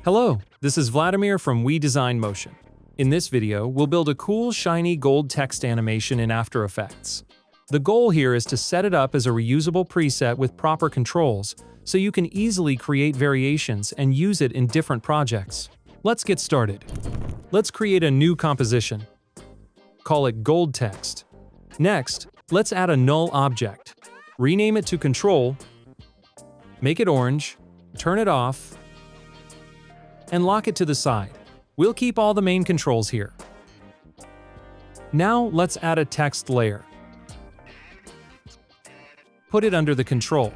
Hello, this is Vladimir from We Design Motion. In this video, we'll build a cool, shiny gold text animation in After Effects. The goal here is to set it up as a reusable preset with proper controls, so you can easily create variations and use it in different projects. Let's get started. Let's create a new composition. Call it gold text. Next, let's add a null object. Rename it to control, make it orange, turn it off, and lock it to the side. We'll keep all the main controls here. Now let's add a text layer. Put it under the control.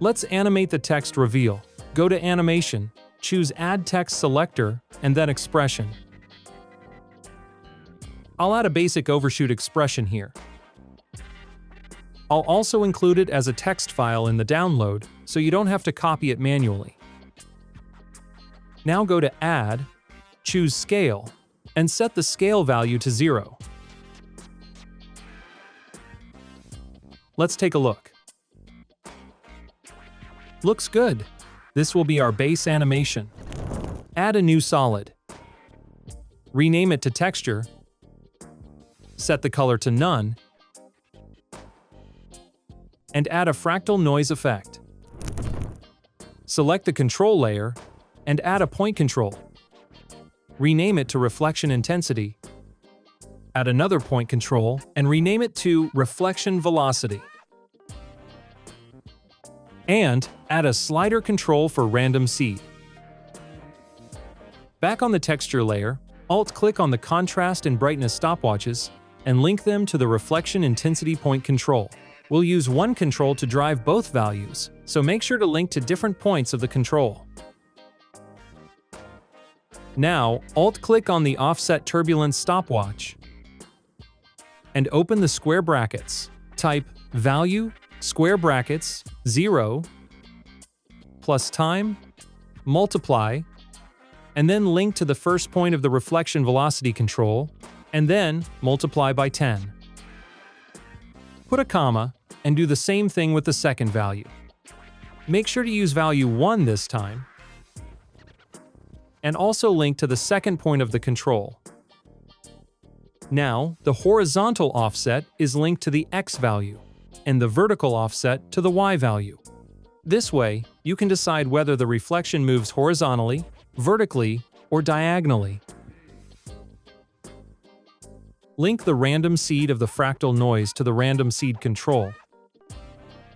Let's animate the text reveal. Go to Animation, choose Add Text Selector, and then Expression. I'll add a basic overshoot expression here. I'll also include it as a text file in the download, so you don't have to copy it manually. Now go to Add, choose Scale, and set the scale value to 0. Let's take a look. Looks good. This will be our base animation. Add a new solid. Rename it to Texture. Set the color to None. And add a fractal noise effect. Select the control layer and add a point control. Rename it to Reflection Intensity. Add another point control and rename it to Reflection Velocity. And add a slider control for random seed. Back on the texture layer, Alt-click on the contrast and brightness stopwatches and link them to the Reflection Intensity point control. We'll use one control to drive both values, so make sure to link to different points of the control. Now, Alt-click on the Offset Turbulence stopwatch and open the square brackets. Type value, square brackets, 0, plus time, multiply, and then link to the first point of the reflection velocity control, and then multiply by 10. Put a comma, and do the same thing with the second value. Make sure to use value 1 this time, and also link to the second point of the control. Now, the horizontal offset is linked to the X value, and the vertical offset to the Y value. This way, you can decide whether the reflection moves horizontally, vertically, or diagonally. Link the random seed of the fractal noise to the random seed control,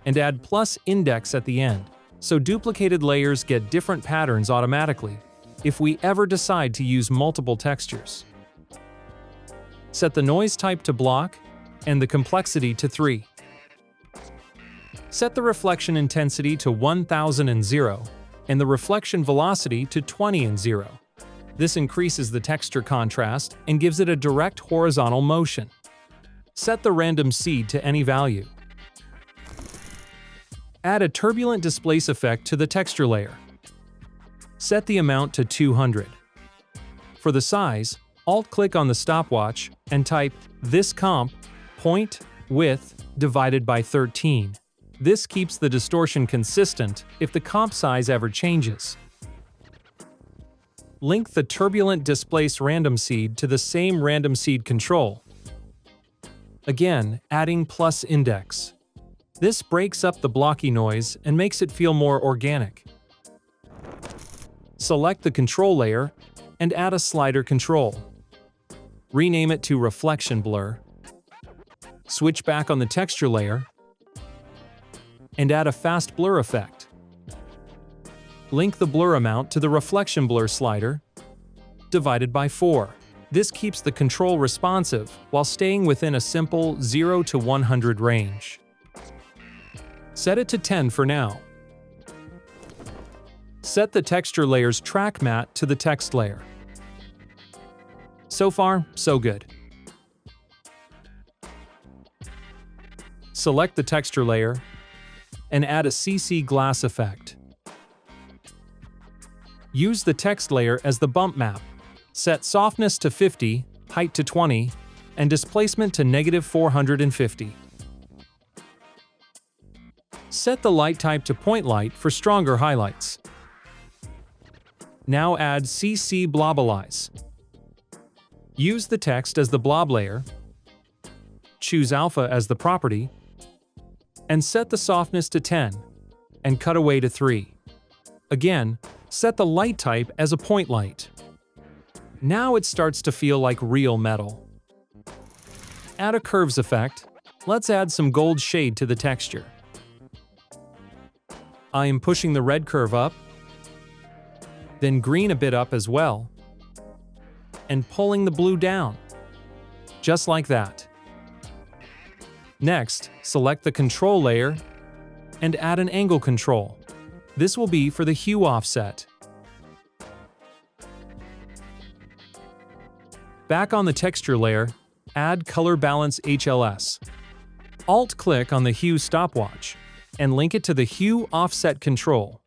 and add plus index at the end, so duplicated layers get different patterns automatically if we ever decide to use multiple textures. Set the noise type to block and the complexity to 3. Set the reflection intensity to 1000 and 0, and the reflection velocity to 20 and 0. This increases the texture contrast and gives it a direct horizontal motion. Set the random seed to any value. Add a turbulent displace effect to the texture layer. Set the amount to 200. For the size, Alt-click on the stopwatch and type this comp point width divided by 13. This keeps the distortion consistent if the comp size ever changes. Link the turbulent displace random seed to the same random seed control. Again, adding plus index. This breaks up the blocky noise and makes it feel more organic. Select the control layer and add a slider control. Rename it to Reflection Blur. Switch back on the texture layer and add a fast blur effect. Link the blur amount to the reflection blur slider divided by 4. This keeps the control responsive while staying within a simple 0 to 100 range. Set it to 10 for now. Set the texture layer's track matte to the text layer. So far, so good. Select the texture layer and add a CC glass effect. Use the text layer as the bump map. Set softness to 50, height to 20, and displacement to -450. Set the light type to point light for stronger highlights. Now add CC Blobalize. Use the text as the blob layer, choose Alpha as the property, and set the softness to 10, and cutaway to 3. Again, set the light type as a point light. Now it starts to feel like real metal. Add a curves effect. Let's add some gold shade to the texture. I am pushing the red curve up, then green a bit up as well, and pulling the blue down. Just like that. Next, select the control layer and add an angle control. This will be for the hue offset. Back on the texture layer, add Color Balance HLS. Alt-click on the hue stopwatch and link it to the hue offset control.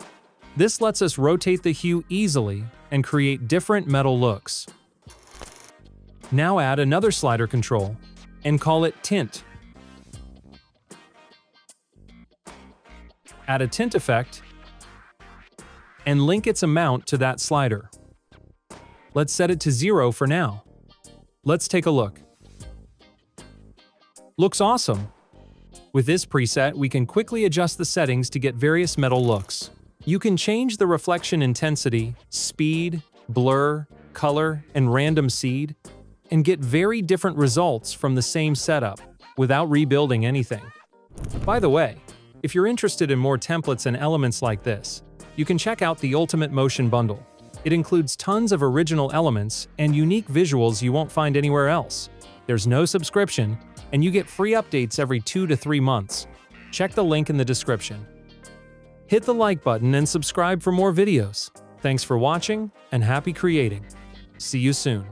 This lets us rotate the hue easily and create different metal looks. Now add another slider control and call it Tint. Add a tint effect and link its amount to that slider. Let's set it to 0 for now. Let's take a look. Looks awesome! With this preset, we can quickly adjust the settings to get various metal looks. You can change the reflection intensity, speed, blur, color, and random seed, and get very different results from the same setup without rebuilding anything. By the way, if you're interested in more templates and elements like this, you can check out the Ultimate Motion Bundle. It includes tons of original elements and unique visuals you won't find anywhere else. There's no subscription, and you get free updates every 2 to 3 months. Check the link in the description. Hit the like button and subscribe for more videos. Thanks for watching, and happy creating. See you soon.